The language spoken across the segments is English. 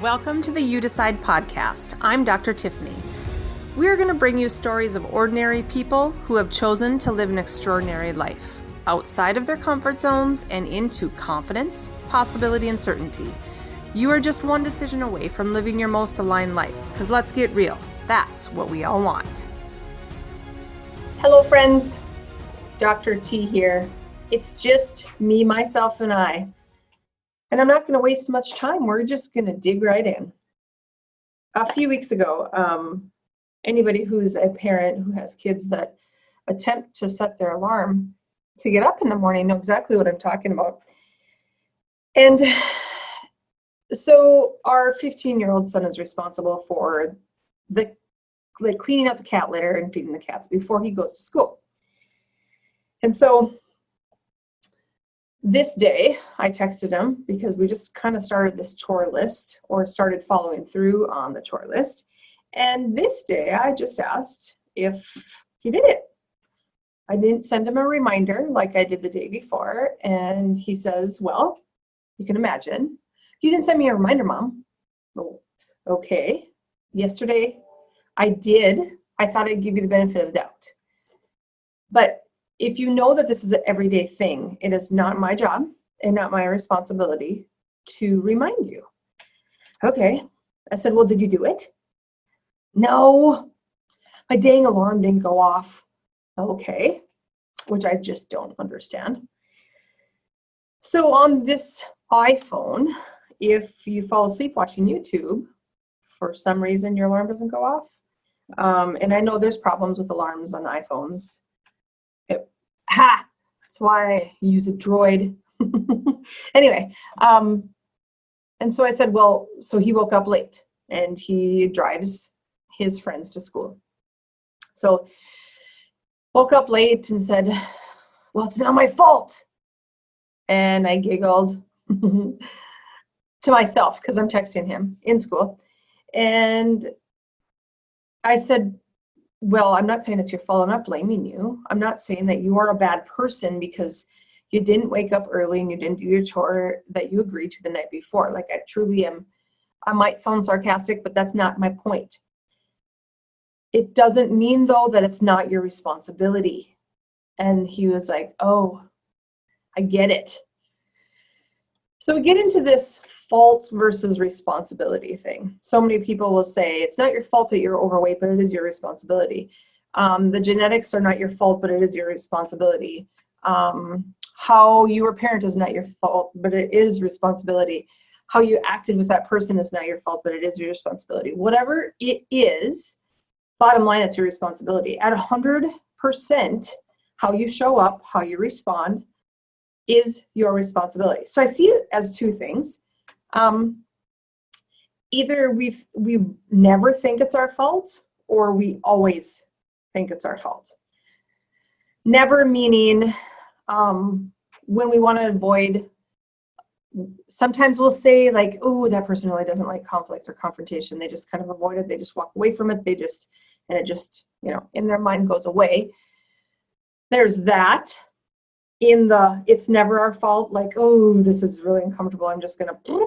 Welcome to the You Decide podcast. I'm Dr. Tiffany. We are going to bring you stories of ordinary people who have chosen to live an extraordinary life, outside of their comfort zones and into confidence, possibility, and certainty. You are just one decision away from living your most aligned life, because let's get real, that's what we all want. Hello friends, Dr. T here. It's just me, myself, and I. And I'm not going to waste much time. We're just going to dig right in. A few weeks ago, anybody who's a parent who has kids that attempt to set their alarm to get up in the morning know exactly what I'm talking about. And so our 15-year-old son is responsible for cleaning out the cat litter and feeding the cats before he goes to school. And so this day, I texted him because we just kind of started this chore list or started following through on the chore list. And this day, I just asked if he did it. I didn't send him a reminder like I did the day before. And he says, well, you can imagine. You didn't send me a reminder, Mom. Oh, okay. Yesterday, I did. I thought I'd give you the benefit of the doubt. But if you know that this is an everyday thing, it is not my job and not my responsibility to remind you. Okay. I said, well, did you do it? No, my dang alarm didn't go off. Okay. Which I just don't understand. So on this iPhone, if you fall asleep watching YouTube, for some reason your alarm doesn't go off. And I know there's problems with alarms on iPhones. That's why I use a Droid. Anyway, and so I said, well, so he woke up late and he drives his friends to school. So woke up late and said, well, it's not my fault. And I giggled to myself because I'm texting him in school. And I said, well, I'm not saying it's your fault. I'm not blaming you. I'm not saying that you are a bad person because you didn't wake up early and you didn't do your chore that you agreed to the night before. Like, I truly am. I might sound sarcastic, but that's not my point. It doesn't mean, though, that it's not your responsibility. And he was like, oh, I get it. So we get into this fault versus responsibility thing. So many people will say, it's not your fault that you're overweight, but it is your responsibility. The genetics are not your fault, but it is your responsibility. How you were parent is not your fault, but it is responsibility. How you acted with that person is not your fault, but it is your responsibility. Whatever it is, bottom line, it's your responsibility. At 100%, how you show up, how you respond, is your responsibility. So I see it as two things. Either we never think it's our fault, or we always think it's our fault. Never meaning when we want to avoid, sometimes we'll say like, oh, that person really doesn't like conflict or confrontation. They just kind of avoid it. They just walk away from it. And it just, in their mind goes away. There's that. It's never our fault, like, oh, this is really uncomfortable, I'm just going to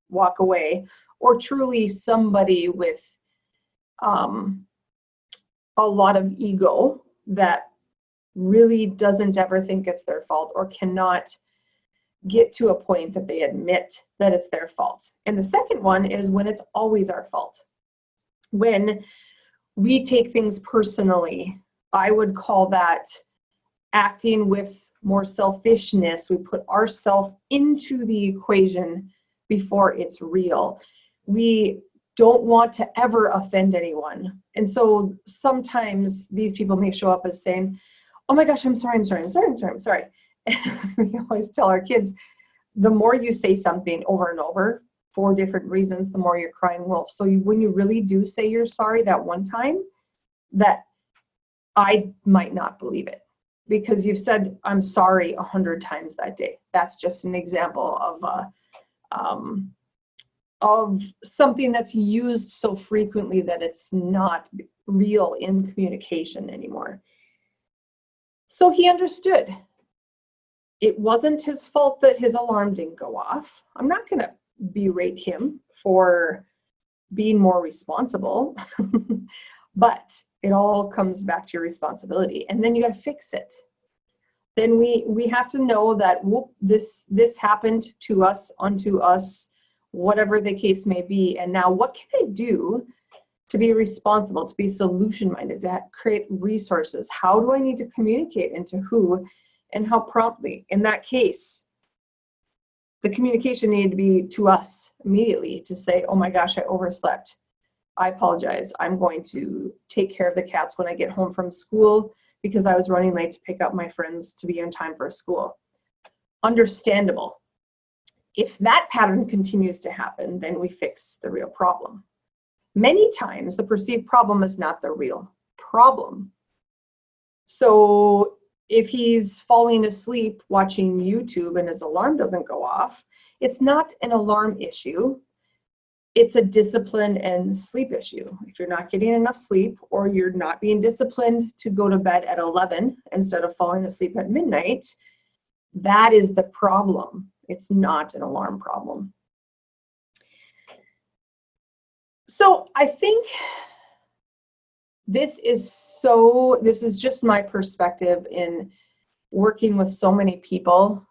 walk away. Or truly somebody with a lot of ego that really doesn't ever think it's their fault or cannot get to a point that they admit that it's their fault. And the second one is when it's always our fault. When we take things personally, I would call that acting with more selfishness. We put ourselves into the equation before it's real. We don't want to ever offend anyone. And so sometimes these people may show up as saying, oh my gosh, I'm sorry. And we always tell our kids, the more you say something over and over for different reasons, the more you're crying wolf. So when you really do say you're sorry that one time, that I might not believe it. Because you've said, I'm sorry 100 times that day. That's just an example of something that's used so frequently that it's not real in communication anymore. So he understood. It wasn't his fault that his alarm didn't go off. I'm not going to berate him for being more responsible, but it all comes back to your responsibility, and then you got to fix it. Then we have to know that, whoop, this happened to us, unto us, whatever the case may be, and now what can I do to be responsible, to be solution-minded, to create resources? How do I need to communicate, and to who, and how promptly? In that case, the communication needed to be to us immediately, to say, oh my gosh, I overslept. I apologize. I'm going to take care of the cats when I get home from school because I was running late to pick up my friends to be on time for school. Understandable. If that pattern continues to happen, then we fix the real problem. Many times, the perceived problem is not the real problem. So if he's falling asleep watching YouTube and his alarm doesn't go off, it's not an alarm issue. It's a discipline and sleep issue. If you're not getting enough sleep, or you're not being disciplined to go to bed at 11 instead of falling asleep at midnight, that is the problem. It's not an alarm problem. So I think this is just my perspective in working with so many people.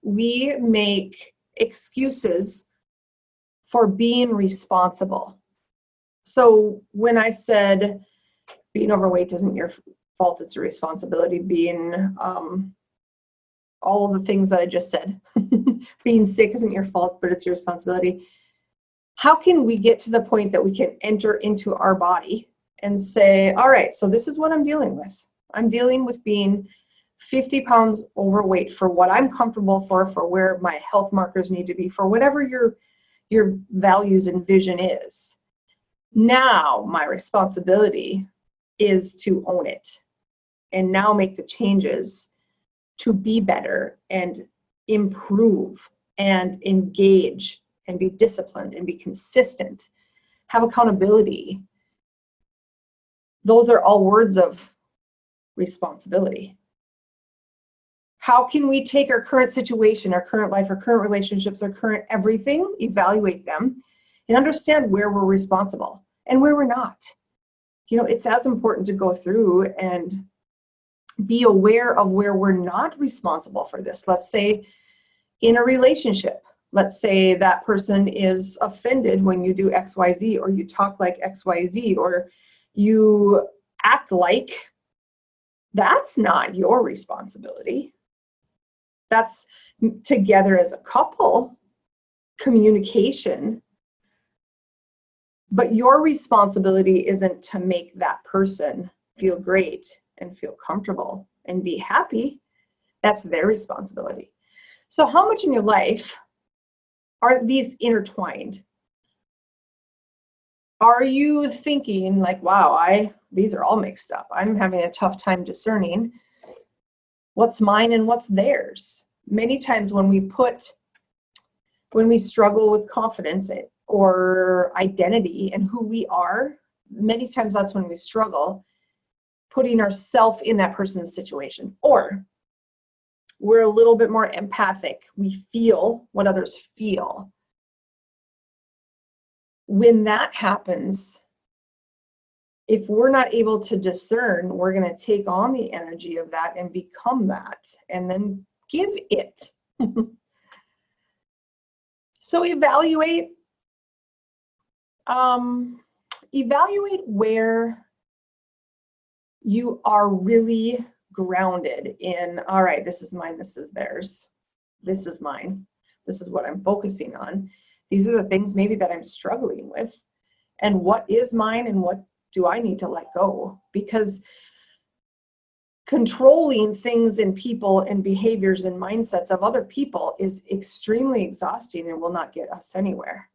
We make excuses for being responsible. So when I said being overweight isn't your fault, it's your responsibility. Being all of the things that I just said, being sick isn't your fault, but it's your responsibility. How can we get to the point that we can enter into our body and say, all right, so this is what I'm dealing with. I'm dealing with being 50 pounds overweight for what I'm comfortable for where my health markers need to be, for whatever your values and vision is. Now my responsibility is to own it and now make the changes to be better and improve and engage and be disciplined and be consistent, have accountability. Those are all words of responsibility. How can we take our current situation, our current life, our current relationships, our current everything, evaluate them, and understand where we're responsible and where we're not? You know, it's as important to go through and be aware of where we're not responsible for this. Let's say in a relationship, let's say that person is offended when you do XYZ, or you talk like XYZ, or you act like. That's not your responsibility. That's together as a couple, communication. But your responsibility isn't to make that person feel great and feel comfortable and be happy. That's their responsibility. So how much in your life are these intertwined? Are you thinking like, wow, these are all mixed up. I'm having a tough time discerning what's mine and what's theirs. Many times when we struggle with confidence or identity and who we are, many times that's when we struggle putting ourselves in that person's situation. Or we're a little bit more empathic. We feel what others feel. When that happens, if we're not able to discern, we're going to take on the energy of that and become that, and then give it. So evaluate where you are really grounded in, all right, this is mine, this is theirs, this is mine, this is what I'm focusing on. These are the things maybe that I'm struggling with, and what is mine and what do I need to let go? Because controlling things and people and behaviors and mindsets of other people is extremely exhausting and will not get us anywhere.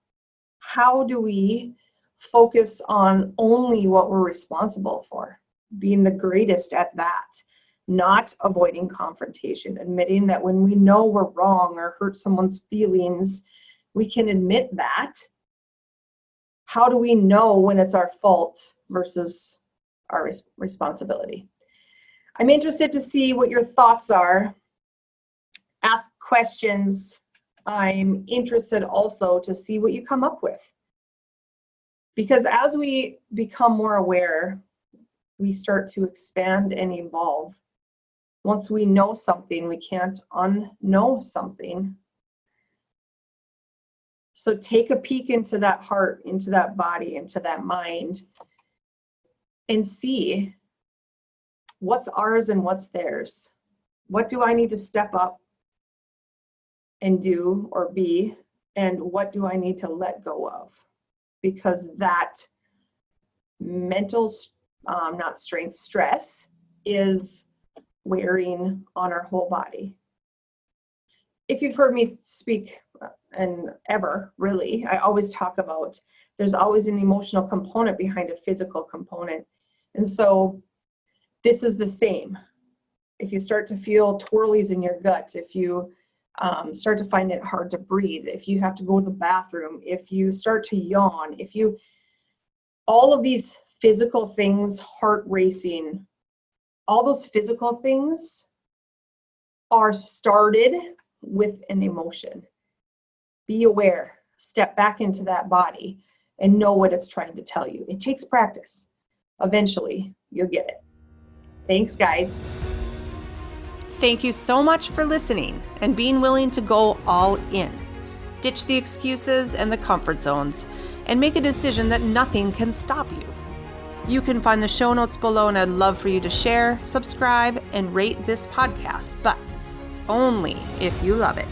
How do we focus on only what we're responsible for, being the greatest at that, not avoiding confrontation, admitting that when we know we're wrong or hurt someone's feelings, we can admit that. How do we know when it's our fault versus our responsibility? I'm interested to see what your thoughts are. Ask questions. I'm interested also to see what you come up with. Because as we become more aware, we start to expand and evolve. Once we know something, we can't unknow something. So take a peek into that heart, into that body, into that mind, and see what's ours and what's theirs. What do I need to step up and do or be, and what do I need to let go of? Because that mental, not strength, stress is wearing on our whole body. If you've heard me speak, and ever really, I always talk about there's always an emotional component behind a physical component. And so this is the same. If you start to feel twirlies in your gut, if you start to find it hard to breathe, if you have to go to the bathroom, if you start to yawn, all of these physical things, heart racing, all those physical things are started with an emotion. Be aware, step back into that body and know what it's trying to tell you. It takes practice. Eventually, you'll get it. Thanks, guys. Thank you so much for listening and being willing to go all in. Ditch the excuses and the comfort zones and make a decision that nothing can stop you. You can find the show notes below, and I'd love for you to share, subscribe, and rate this podcast, but only if you love it.